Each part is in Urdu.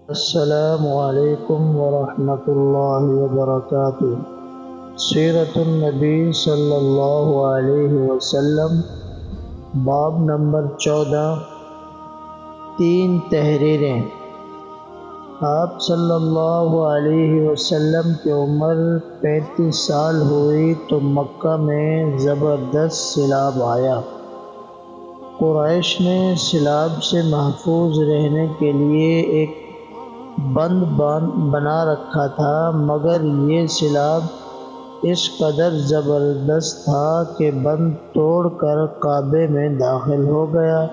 السلام علیکم ورحمۃ اللہ وبرکاتہ۔ سیرت النبی صلی اللہ علیہ وسلم، باب نمبر 14، 3 تحریریں۔ آپ صلی اللہ علیہ وسلم کی عمر 35 سال ہوئی تو مکہ میں زبردست سیلاب آیا۔ قریش نے سیلاب سے محفوظ رہنے کے لیے ایک بند بنا رکھا تھا، مگر یہ سیلاب اس قدر زبردست تھا کہ بند توڑ کر کعبے میں داخل ہو گیا۔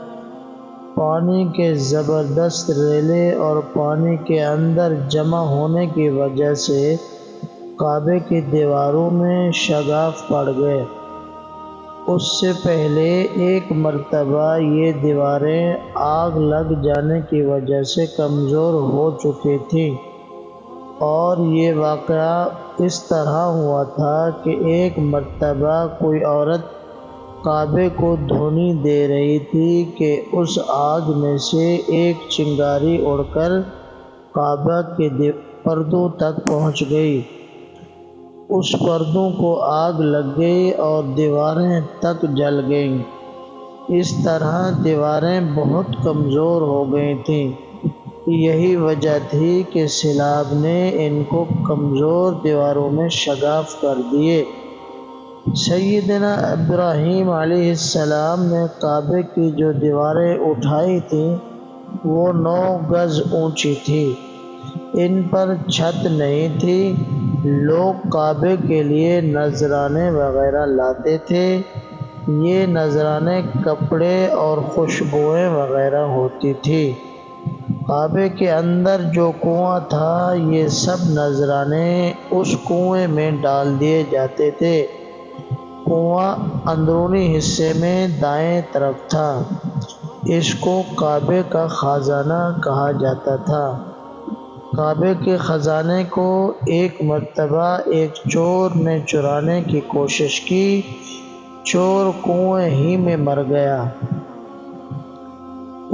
پانی کے زبردست ریلے اور پانی کے اندر جمع ہونے کی وجہ سے کعبے کی دیواروں میں شگاف پڑ گئے۔ اس سے پہلے ایک مرتبہ یہ دیواریں آگ لگ جانے کی وجہ سے کمزور ہو چکی تھیں، اور یہ واقعہ اس طرح ہوا تھا کہ ایک مرتبہ کوئی عورت کعبے کو دھونی دے رہی تھی کہ اس آگ میں سے ایک چنگاری اڑ کر کعبہ کے پردوں تک پہنچ گئی۔ اس پردوں کو آگ لگ گئی اور دیواریں تک جل گئیں۔ اس طرح دیواریں بہت کمزور ہو گئی تھیں۔ یہی وجہ تھی کہ سیلاب نے ان کو کمزور دیواروں میں شگاف کر دیے۔ سیدنا ابراہیم علیہ السلام نے کعبے کی جو دیواریں اٹھائی تھیں وہ 9 گز اونچی تھیں۔ ان پر چھت نہیں تھی۔ لوگ کعبے کے لیے نذرانے وغیرہ لاتے تھے۔ یہ نذرانے کپڑے اور خوشبوئیں وغیرہ ہوتی تھی۔ کعبے کے اندر جو کنواں تھا یہ سب نذرانے اس کنویں میں ڈال دیے جاتے تھے۔ کنواں اندرونی حصے میں دائیں طرف تھا۔ اس کو کعبے کا خزانہ کہا جاتا تھا۔ کعبے کے خزانے کو ایک مرتبہ ایک چور نے چرانے کی کوشش کی۔ چور کنویں ہی میں مر گیا۔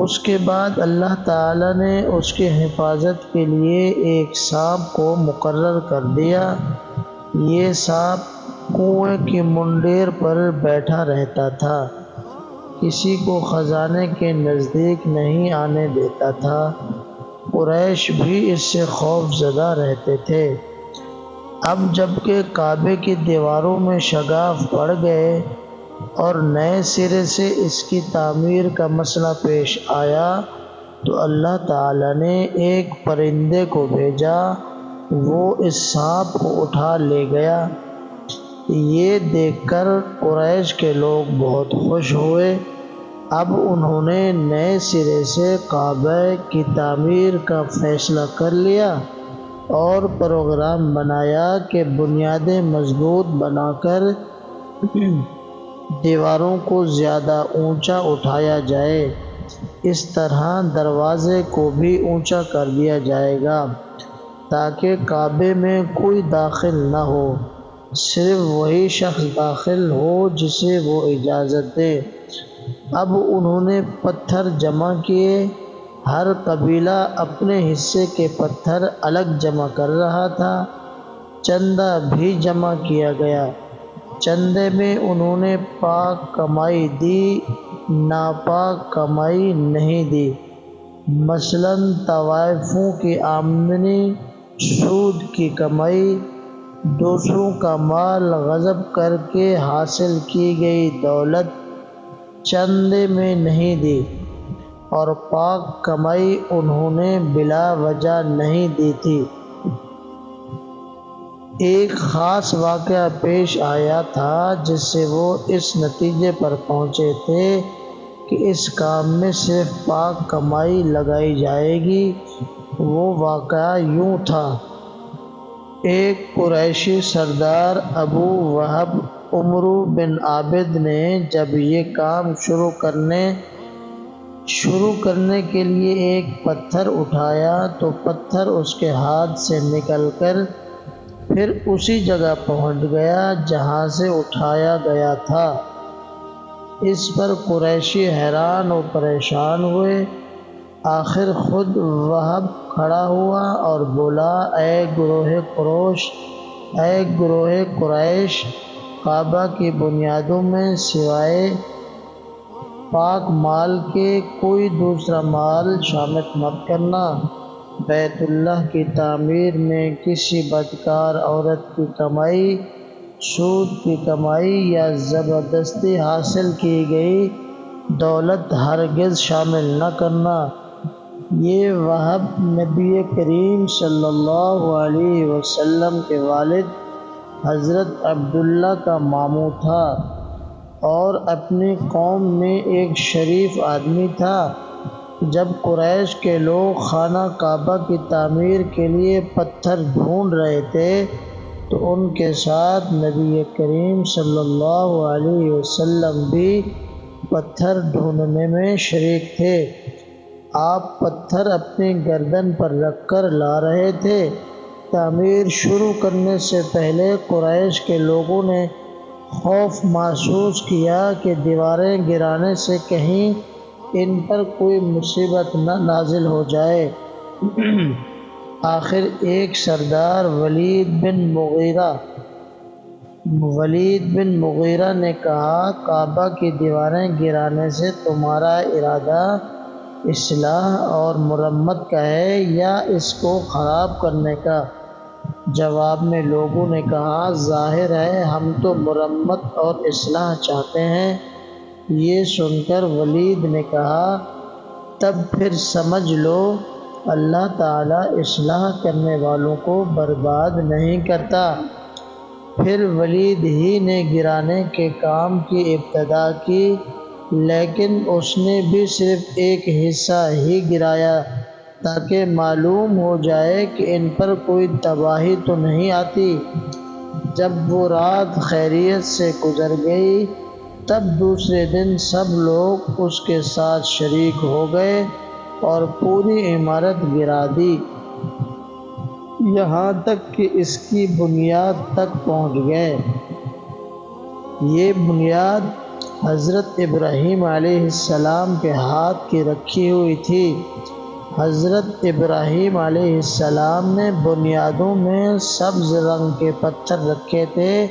اس کے بعد اللہ تعالیٰ نے اس کی حفاظت کے لیے ایک سانپ کو مقرر کر دیا۔ یہ سانپ کنویں کی منڈیر پر بیٹھا رہتا تھا، کسی کو خزانے کے نزدیک نہیں آنے دیتا تھا۔ قریش بھی اس سے خوف زدہ رہتے تھے۔ اب جب کہ کعبے کی دیواروں میں شگاف پڑ گئے اور نئے سرے سے اس کی تعمیر کا مسئلہ پیش آیا تو اللہ تعالیٰ نے ایک پرندے کو بھیجا، وہ اس سانپ کو اٹھا لے گیا۔ یہ دیکھ کر قریش کے لوگ بہت خوش ہوئے۔ اب انہوں نے نئے سرے سے کعبہ کی تعمیر کا فیصلہ کر لیا اور پروگرام بنایا کہ بنیادیں مضبوط بنا کر دیواروں کو زیادہ اونچا اٹھایا جائے۔ اس طرح دروازے کو بھی اونچا کر دیا جائے گا تاکہ کعبے میں کوئی داخل نہ ہو، صرف وہی شخص داخل ہو جسے وہ اجازت دے۔ اب انہوں نے پتھر جمع کیے۔ ہر قبیلہ اپنے حصے کے پتھر الگ جمع کر رہا تھا۔ چندہ بھی جمع کیا گیا۔ چندے میں انہوں نے پاک کمائی دی، ناپاک کمائی نہیں دی۔ مثلاً طوائفوں کی آمدنی، سود کی کمائی، دوسروں کا مال غصب کر کے حاصل کی گئی دولت چندے میں نہیں دی، اور پاک کمائی انہوں نے بلا وجہ نہیں دی تھی۔ ایک خاص واقعہ پیش آیا تھا جس سے وہ اس نتیجے پر پہنچے تھے کہ اس کام میں صرف پاک کمائی لگائی جائے گی۔ وہ واقعہ یوں تھا۔ ایک قریشی سردار ابو وہب عمرو بن عابد نے جب یہ کام شروع کرنے کے لیے ایک پتھر اٹھایا تو پتھر اس کے ہاتھ سے نکل کر پھر اسی جگہ پہنچ گیا جہاں سے اٹھایا گیا تھا۔ اس پر قریشی حیران و پریشان ہوئے۔ آخر خود وہب کھڑا ہوا اور بولا، اے گروہ قریش، کعبہ کی بنیادوں میں سوائے پاک مال کے کوئی دوسرا مال شامل مت کرنا۔ بیت اللہ کی تعمیر میں کسی بدکار عورت کی کمائی، سود کی کمائی یا زبردستی حاصل کی گئی دولت ہرگز شامل نہ کرنا۔ یہ وہب نبی کریم صلی اللہ علیہ وسلم کے والد حضرت عبداللہ کا ماموں تھا اور اپنی قوم میں ایک شریف آدمی تھا۔ جب قریش کے لوگ خانہ کعبہ کی تعمیر کے لیے پتھر ڈھونڈ رہے تھے تو ان کے ساتھ نبی کریم صلی اللہ علیہ وسلم بھی پتھر ڈھونڈنے میں شریک تھے۔ آپ پتھر اپنی گردن پر رکھ کر لا رہے تھے۔ تعمیر شروع کرنے سے پہلے قریش کے لوگوں نے خوف محسوس کیا کہ دیواریں گرانے سے کہیں ان پر کوئی مصیبت نہ نازل ہو جائے۔ آخر ایک سردار ولید بن مغیرہ نے کہا، کعبہ کی دیواریں گرانے سے تمہارا ارادہ اصلاح اور مرمت کا ہے یا اس کو خراب کرنے کا؟ جواب میں لوگوں نے کہا، ظاہر ہے ہم تو مرمت اور اصلاح چاہتے ہیں۔ یہ سن کر ولید نے کہا، تب پھر سمجھ لو اللہ تعالیٰ اصلاح کرنے والوں کو برباد نہیں کرتا۔ پھر ولید ہی نے گرانے کے کام کی ابتدا کی، لیکن اس نے بھی صرف ایک حصہ ہی گرایا تاکہ معلوم ہو جائے کہ ان پر کوئی تباہی تو نہیں آتی۔ جب وہ رات خیریت سے گزر گئی تب دوسرے دن سب لوگ اس کے ساتھ شریک ہو گئے اور پوری عمارت گرا دی، یہاں تک کہ اس کی بنیاد تک پہنچ گئے۔ یہ بنیاد حضرت ابراہیم علیہ السلام کے ہاتھ کی رکھی ہوئی تھی۔ حضرت ابراہیم علیہ السلام نے بنیادوں میں سبز رنگ کے پتھر رکھے تھے۔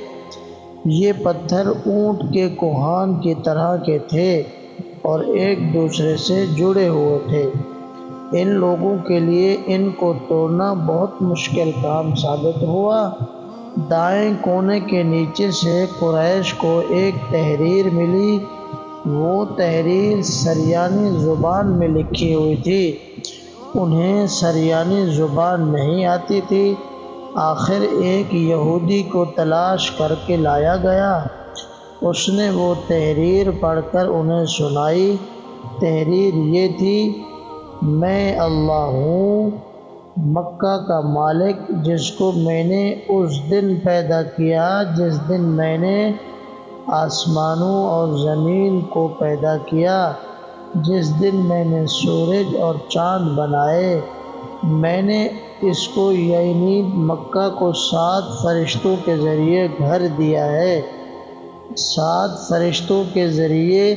یہ پتھر اونٹ کے کوہان کی طرح کے تھے اور ایک دوسرے سے جڑے ہوئے تھے۔ ان لوگوں کے لیے ان کو توڑنا بہت مشکل کام ثابت ہوا۔ دائیں کونے کے نیچے سے قریش کو ایک تحریر ملی۔ وہ تحریر سریانی زبان میں لکھی ہوئی تھی۔ انہیں سریانی زبان نہیں آتی تھی۔ آخر ایک یہودی کو تلاش کر کے لایا گیا۔ اس نے وہ تحریر پڑھ کر انہیں سنائی۔ تحریر یہ تھی، میں اللہ ہوں، مکہ کا مالک، جس کو میں نے اس دن پیدا کیا جس دن میں نے آسمانوں اور زمین کو پیدا کیا، جس دن میں نے سورج اور چاند بنائے۔ میں نے اس کو یعنی مکہ کو 7 فرشتوں کے ذریعے گھر دیا ہے، 7 فرشتوں کے ذریعے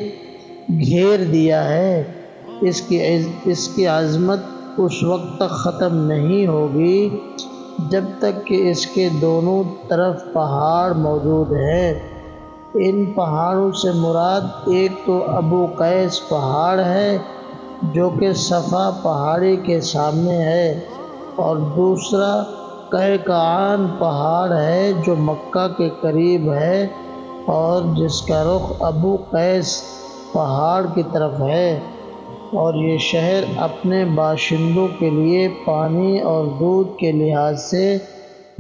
گھیر دیا ہے۔ اس کی عظمت اس وقت تک ختم نہیں ہوگی جب تک کہ اس کے دونوں طرف پہاڑ موجود ہیں۔ ان پہاڑوں سے مراد ایک تو ابو قیس پہاڑ ہے جو کہ صفا پہاڑی کے سامنے ہے، اور دوسرا کہکعان پہاڑ ہے جو مکہ کے قریب ہے اور جس کا رخ ابو قیس پہاڑ کی طرف ہے، اور یہ شہر اپنے باشندوں کے لیے پانی اور دودھ کے لحاظ سے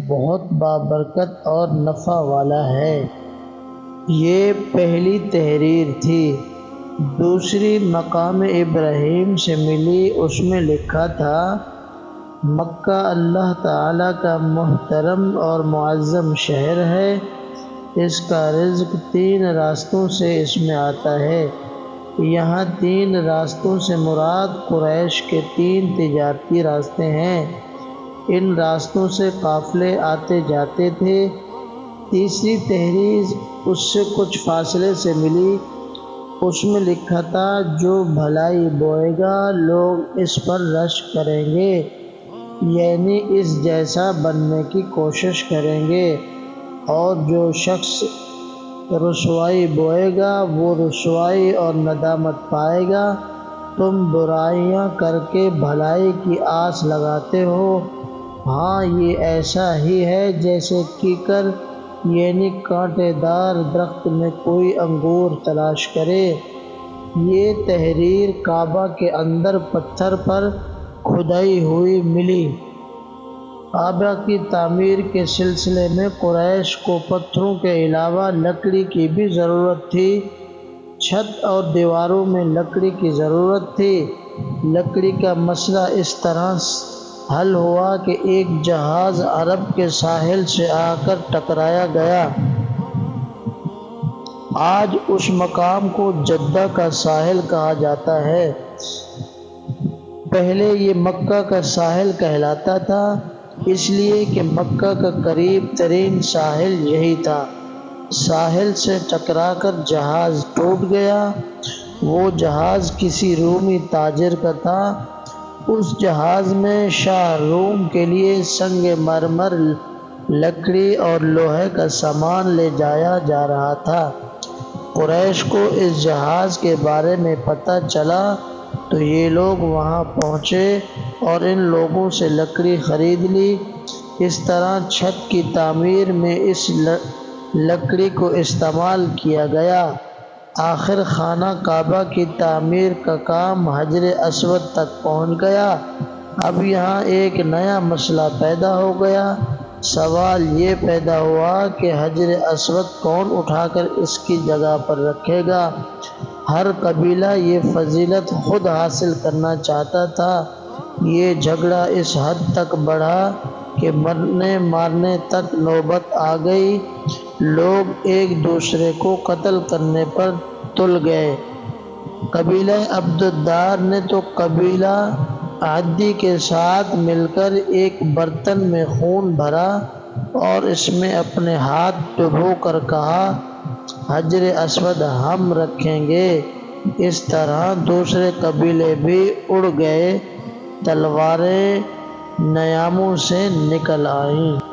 بہت بابرکت اور نفع والا ہے۔ یہ پہلی تحریر تھی۔ دوسری مقام ابراہیم سے ملی۔ اس میں لکھا تھا، مکہ اللہ تعالیٰ کا محترم اور معظم شہر ہے، اس کا رزق 3 راستوں سے اس میں آتا ہے۔ یہاں 3 راستوں سے مراد قریش کے 3 تجارتی راستے ہیں۔ ان راستوں سے قافلے آتے جاتے تھے۔ تیسری تحریر اس سے کچھ فاصلے سے ملی۔ اس میں لکھا تھا جو بھلائی بوئے گا لوگ اس پر رشک کریں گے، یعنی اس جیسا بننے کی کوشش کریں گے، اور جو شخص رسوائی بوئے گا وہ رسوائی اور ندامت پائے گا۔ تم برائیاں کر کے بھلائی کی آس لگاتے ہو، ہاں یہ ایسا ہی ہے جیسے کیکر یعنی کانٹے دار درخت میں کوئی انگور تلاش کرے۔ یہ تحریر کعبہ کے اندر پتھر پر کھدائی ہوئی ملی۔ کعبہ کی تعمیر کے سلسلے میں قریش کو پتھروں کے علاوہ لکڑی کی بھی ضرورت تھی۔ چھت اور دیواروں میں لکڑی کی ضرورت تھی۔ لکڑی کا مسئلہ اس طرح حل ہوا کہ ایک جہاز عرب کے ساحل سے آ کر ٹکرایا گیا۔ آج اس مقام کو جدہ کا ساحل کہا جاتا ہے۔ پہلے یہ مکہ کا ساحل کہلاتا تھا، اس لیے کہ مکہ کا قریب ترین ساحل یہی تھا۔ ساحل سے ٹکرا کر جہاز ٹوٹ گیا۔ وہ جہاز کسی رومی تاجر کا تھا۔ اس جہاز میں شاہ روم کے لیے سنگ مرمر، لکڑی اور لوہے کا سامان لے جایا جا رہا تھا۔ قریش کو اس جہاز کے بارے میں پتہ چلا تو یہ لوگ وہاں پہنچے اور ان لوگوں سے لکڑی خرید لی۔ اس طرح چھت کی تعمیر میں اس لکڑی کو استعمال کیا گیا۔ آخر خانہ کعبہ کی تعمیر کا کام حجر اسود تک پہنچ گیا۔ اب یہاں ایک نیا مسئلہ پیدا ہو گیا۔ سوال یہ پیدا ہوا کہ حجر اسود کون اٹھا کر اس کی جگہ پر رکھے گا؟ ہر قبیلہ یہ فضیلت خود حاصل کرنا چاہتا تھا۔ یہ جھگڑا اس حد تک بڑھا کہ مرنے مارنے تک نوبت آ گئی۔ لوگ ایک دوسرے کو قتل کرنے پر تل گئے۔ قبیلہ عبد الدار نے تو قبیلہ عدی کے ساتھ مل کر ایک برتن میں خون بھرا اور اس میں اپنے ہاتھ ڈبو کر کہا حجر اسود ہم رکھیں گے۔ اس طرح دوسرے قبیلے بھی اڑ گئے، تلواریں نیاموں سے نکل آئیں۔